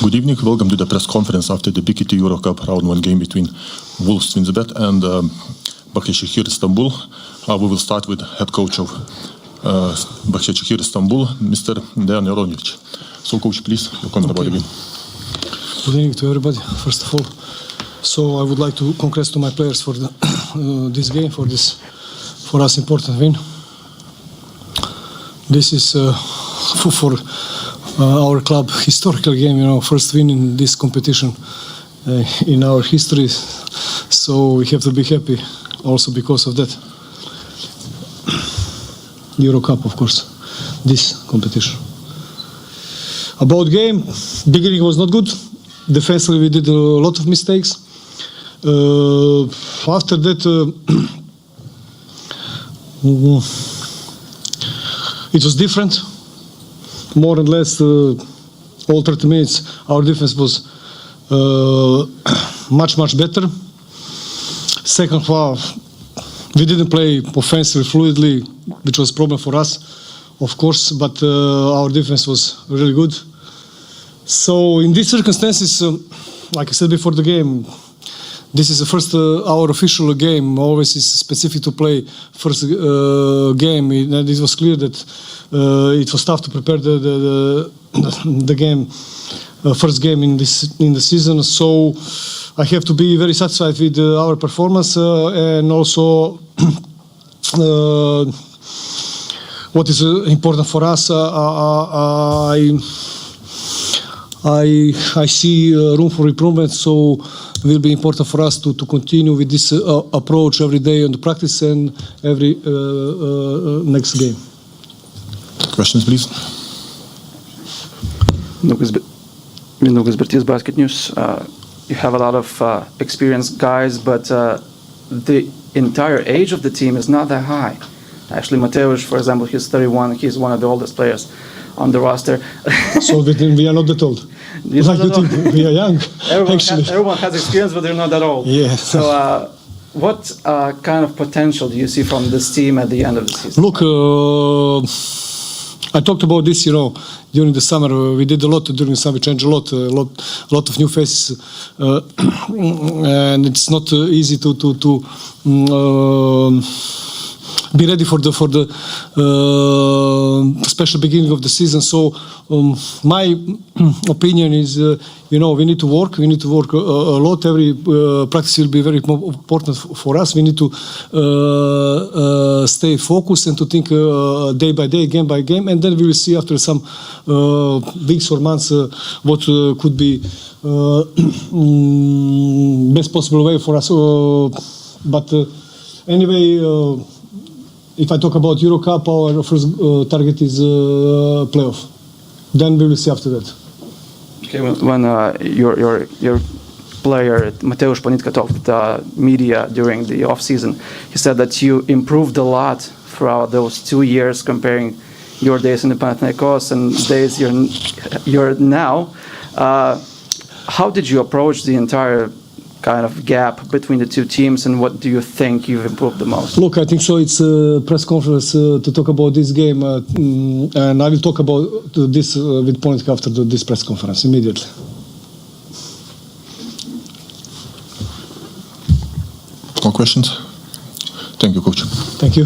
Good evening. Welcome to the press conference after the BKT EuroCup round 1 game between Wolves Twinsbet and Bahcesehir Istambul. We will start with head coach of Bahcesehir Istambul, Mr. Dejan Jeronovic. So, coach, please, your comment about the game. Good evening to everybody, first of all. So I would like to congratulate my players for this game, for us important win. This is for our club historical game, first win in this competition in our history. So we have to be happy also because of that. EuroCup, of course, this competition. About game, beginning was not good. Defensively we did a lot of mistakes. After that, it was different. More or less, all 30 minutes, our defense was much better. Second half, we didn't play offensively fluidly, which was a problem for us, of course, but our defense was really good. So in these circumstances, like I said before the game, this is the first our official game. Always is specific to play first game. And it was clear that it was tough to prepare the game, first game in the season. So I have to be very satisfied with our performance and also what is important for us. I see room for improvement, so it will be important for us to continue with this approach every day on the practice and every next game. Questions, please. Mindaugas Bartys, BKT News. You have a lot of experienced guys, but the entire age of the team is not that high. Actually, Mateusz, for example, he's 31. He's one of the oldest players on the roster. So we are not that old. Like you think we are young. Everyone has experience, but they're not that old. Yeah. So, what kind of potential do you see from this team at the end of the season? Look, I talked about this, during the summer. We did a lot during the summer. We changed a lot of new faces, and it's not easy to be ready for the special beginning of the season. So my opinion is, we need to work. We need to work a lot. Every practice will be very important for us. We need to stay focused and to think day by day, game by game, and then we will see after some weeks or months what could be best possible way for us. But anyway. If I talk about EuroCup, our first target is playoff. Then we will see after that. Okay, when your player Mateusz Ponitka talked with the media during the off-season, he said that you improved a lot throughout those 2 years, comparing your days in the Panathinaikos and days you're now. How did you approach the entire kind of gap between the two teams, and what do you think you've improved the most? Look, I think so. It's a press conference to talk about this game, and I will talk about this with Ponitka after this press conference immediately. More questions? Thank you, coach. Thank you.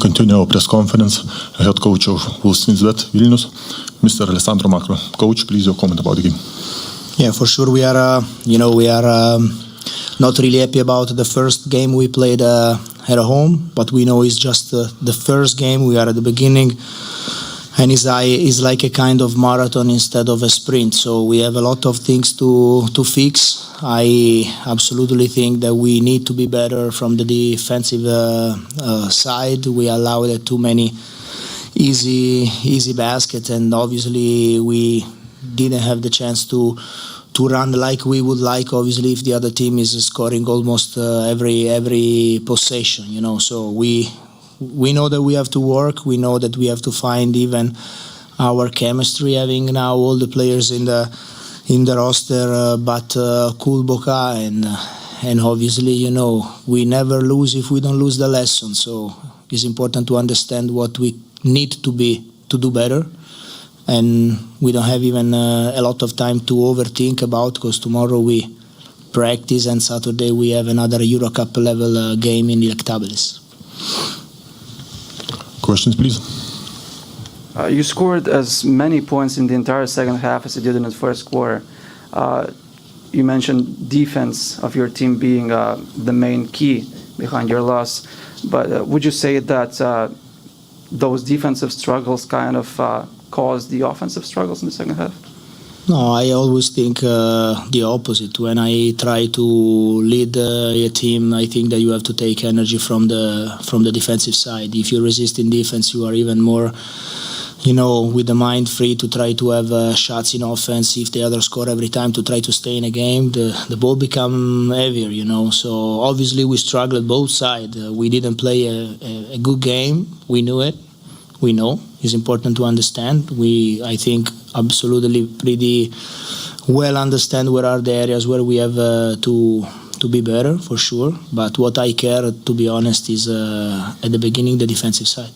continue our press conference. Head coach of Twinsbet Vilnius, Mr. Alessandro Macro. Coach, please your comment about the game. Yeah, for sure we are. Not really happy about the first game we played at home, but we know it's just the first game. We are at the beginning, and it's like a kind of marathon instead of a sprint. So we have a lot of things to fix. I absolutely think that we need to be better from the defensive side. We allowed too many easy baskets, and obviously we didn't have the chance to run like we would like, obviously, if the other team is scoring almost every possession, So we know that we have to work. We know that we have to find even our chemistry, having now all the players in the roster, but Kulboka and obviously, we never lose if we don't lose the lesson. So it's important to understand what we need to do better. And we don't have even a lot of time to overthink about, because tomorrow we practice and Saturday we have another EuroCup level game in Electabilis. Questions, please. You scored as many points in the entire second half as you did in the first quarter. You mentioned defense of your team being the main key behind your loss. But would you say that those defensive struggles kind of caused the offensive struggles in the second half? No, I always think the opposite. When I try to lead a team, I think that you have to take energy from the defensive side. If you resist in defense, you are even more, with the mind free to try to have shots in offense. If the other score every time, to try to stay in a game, the ball become heavier, So obviously we struggled both sides. We didn't play a good game. We knew it. We know. It's important to understand. I think, absolutely pretty well understand where are the areas where we have to be better, for sure. But what I care, to be honest, is at the beginning, the defensive side.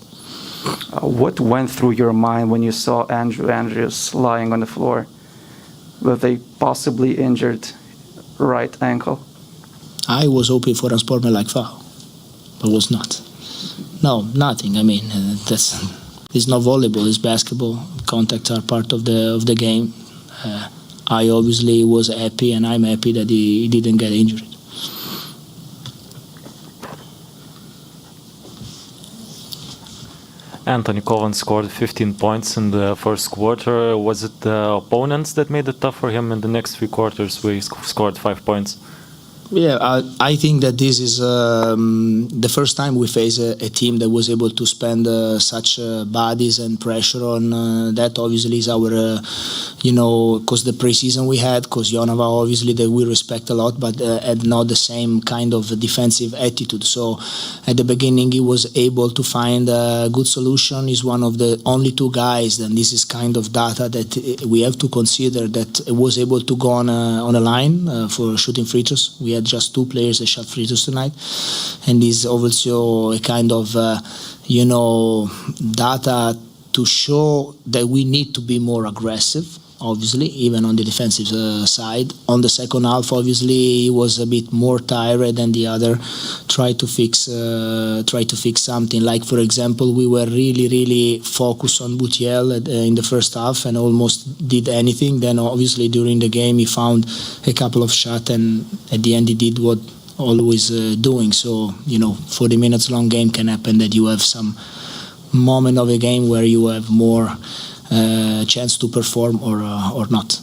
What went through your mind when you saw Andrews lying on the floor with a possibly injured right ankle? I was hoping for a sportsmanlike foul, but was not. No, nothing. I mean, it's not volleyball, it's basketball. Contacts are part of the game. I obviously was happy, and I'm happy that he didn't get injured. Anthony Kovan scored 15 points in the first quarter. Was it the opponents that made it tough for him in the next three quarters where he scored 5 points? Yeah, I think that this is the first time we face a team that was able to spend such bodies and pressure on that. Obviously is our, because the preseason we had, because Jonava obviously that we respect a lot, but had not the same kind of defensive attitude. So at the beginning he was able to find a good solution. He's one of the only two guys, and this is kind of data that we have to consider, that was able to go on a line for shooting free throws. We had just two players that shot free throws tonight, and this also a kind of data to show that we need to be more aggressive, obviously, even on the defensive side. On the second half, obviously, he was a bit more tired than the other. Try to fix something. Like, for example, we were really focused on Butiel in the first half and almost did anything. Then, obviously, during the game, he found a couple of shots, and at the end, he did what always doing. So, 40 minutes long game can happen that you have some moment of a game where you have more chance to perform or not.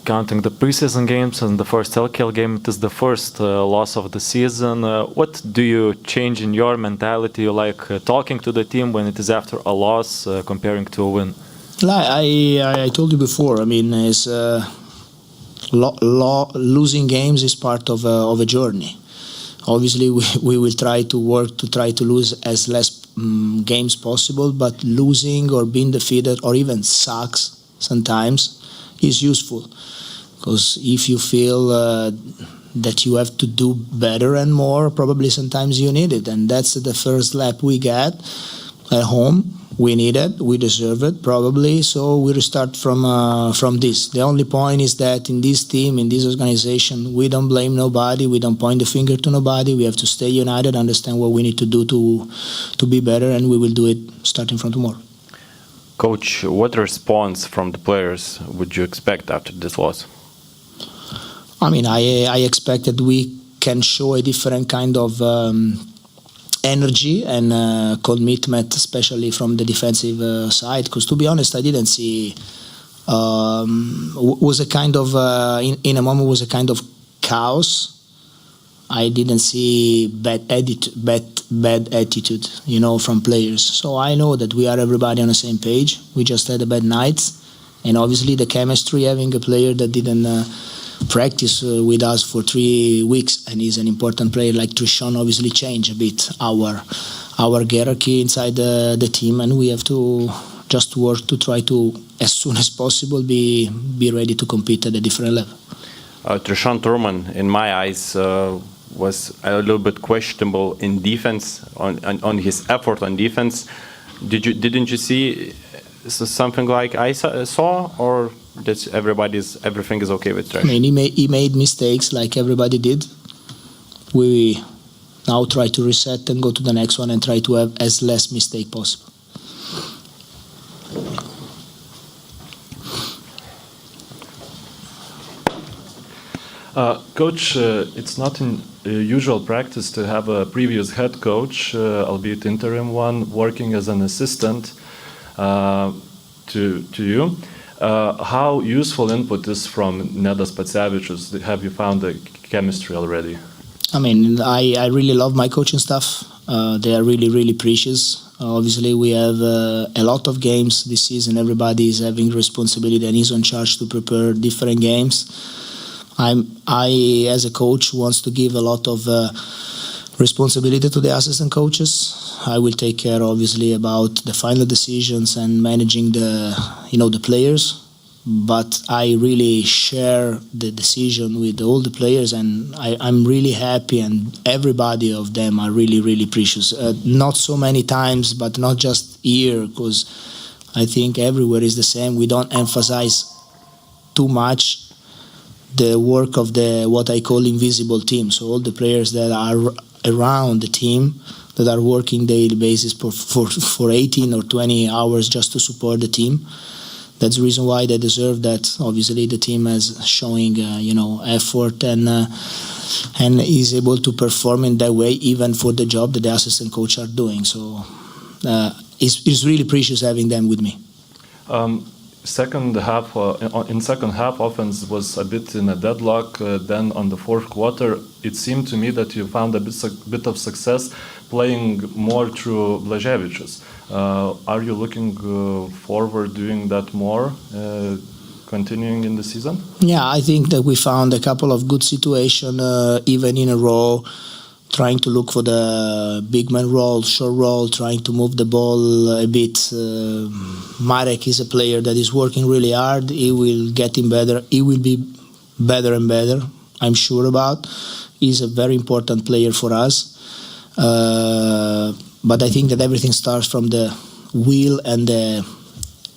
Counting the preseason games and the first LKL game, it is the first loss of the season. What do you change in your mentality? You like talking to the team when it is after a loss, comparing to a win? I told you before. I mean, it's losing games is part of a journey. Obviously, we will try to work to try to lose as less games possible, but losing or being defeated or even sucks sometimes is useful, because if you feel that you have to do better and more, probably sometimes you need it, and that's the first lap we get at home. we need it, we deserve it probably, so we restart from this. The only point is that in this team, in this organization, we don't blame nobody, we don't point the finger to nobody, we have to stay united, understand what we need to do to be better, and we will do it starting from tomorrow. Coach, what response from the players would you expect after this loss? I mean, I expect that we can show a different kind of energy and commitment, especially from the defensive side. Because to be honest, I didn't see was a kind of in a moment was a kind of chaos. I didn't see bad attitude, from players. So I know that we are everybody on the same page. We just had a bad night, and obviously the chemistry, having a player that didn't practice with us for 3 weeks and is an important player like Trishan, obviously change a bit our hierarchy inside the team, and we have to just work to try to, as soon as possible, be ready to compete at a different level. Trishan Turman, in my eyes, was a little bit questionable in defense, on his effort on defense. Didn't you see something like I saw, or that everything is okay with Trish? I mean, he made mistakes like everybody did. We now try to reset and go to the next one and try to have as less mistake possible. Coach, it's not in usual practice to have a previous head coach, albeit interim one, working as an assistant to you. How useful input is from Nedas Pacevičius? Have you found the chemistry already? I mean, I really love my coaching staff. They are really, really precious. Obviously, we have a lot of games this season. Everybody is having responsibility and is on charge to prepare different games. I, as a coach, wants to give a lot of responsibility to the assistant coaches. I will take care, obviously, about the final decisions and managing the players. But I really share the decision with all the players, and I'm really happy, and everybody of them are really, really precious. Not so many times, but not just here, because I think everywhere is the same. We don't emphasize too much the work of the what I call invisible team. So all the players that are around the team that are working daily basis for 18 or 20 hours just to support the team. That's the reason why they deserve that. Obviously, the team is showing effort and is able to perform in that way, even for the job that the assistant coach are doing. So it's really precious having them with me. Second half, offense was a bit in a deadlock. Then on the fourth quarter, it seemed to me that you found a bit of success playing more through Blaževičius. Are you looking forward doing that more, continuing in the season? Yeah, I think that we found a couple of good situations, even in a row, trying to look for the big man role, short role, trying to move the ball a bit. Marek is a player that is working really hard. He will get him better. He will be better and better, I'm sure about. He's a very important player for us. But I think that everything starts from the will and the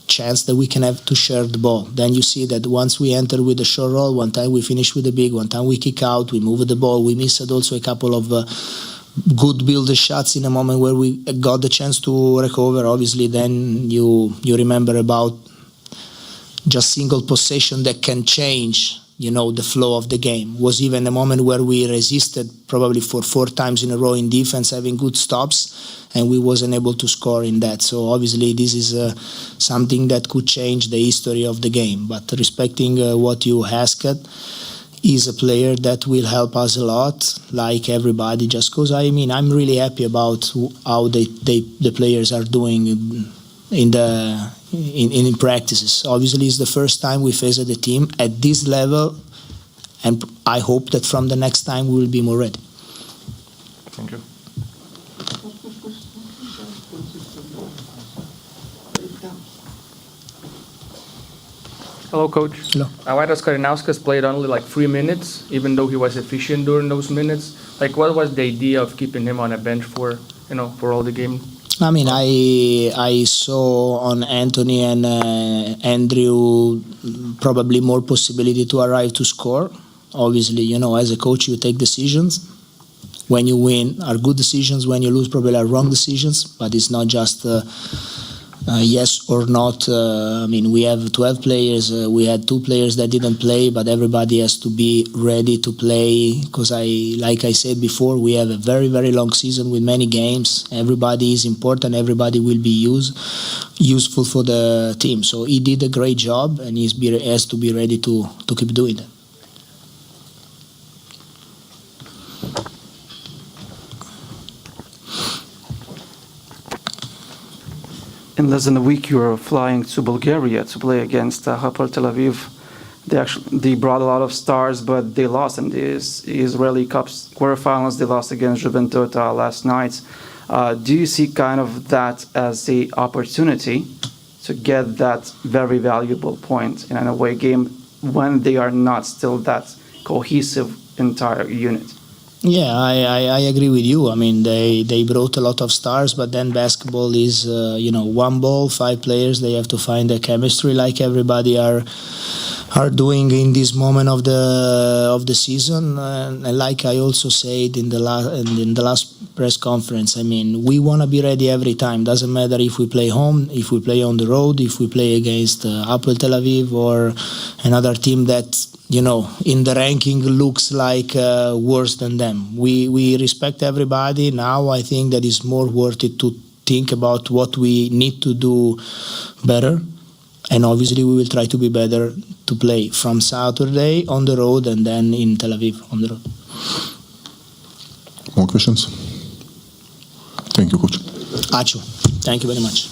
chance that we can have to share the ball. Then you see that once we enter with the short roll, one time we finish with the big, one time we kick out, we move the ball. We missed also a couple of good builder shots in a moment where we got the chance to recover. Obviously, then you remember about just single possession that can change the flow of the game. Was even a moment where we resisted probably for 4 times in a row in defense, having good stops, and we wasn't able to score in that. So obviously this is something that could change the history of the game. But respecting what you asked, is a player that will help us a lot, like everybody, just because I'm really happy about how the players are doing in practices. Obviously, it's the first time we face the team at this level, and I hope that from the next time we will be more ready. Thank you. Hello, Coach. Hello. Vaidas Karinauskas played only like 3 minutes, even though he was efficient during those minutes. Like, what was the idea of keeping him on a bench for all the game? I mean, I saw on Anthony and Andrew probably more possibility to arrive to score. Obviously, you know, as a coach, you take decisions. When you win, are good decisions. When you lose, probably are wrong decisions. But it's not just yes or not. I mean, we have 12 players. We had 2 players that didn't play, but everybody has to be ready to play. Because like I said before, we have a very, very long season with many games. Everybody is important. Everybody will be useful for the team. So he did a great job, and he has to be ready to keep doing that. In less than a week, you were flying to Bulgaria to play against Hapoel Tel Aviv. They brought a lot of stars, but they lost in these Israeli Cup quarterfinals. They lost against Juventus last night. Do you see kind of that as the opportunity to get that very valuable point in an away game when they are not still that cohesive entire unit? Yeah, I agree with you. I mean, they brought a lot of stars, but then basketball is, one ball, 5 players. They have to find a chemistry like everybody are doing in this moment of the season. And like I also said in the last press conference, I mean, we want to be ready every time. Doesn't matter if we play home, if we play on the road, if we play against Hapoel Tel Aviv or another team that, in the ranking looks like worse than them. We respect everybody. Now I think that it's more worth it to think about what we need to do better. And obviously we will try to be better to play from Saturday on the road and then in Tel Aviv on the road. More questions? Thank you, Coach. Ačiū. Thank you very much.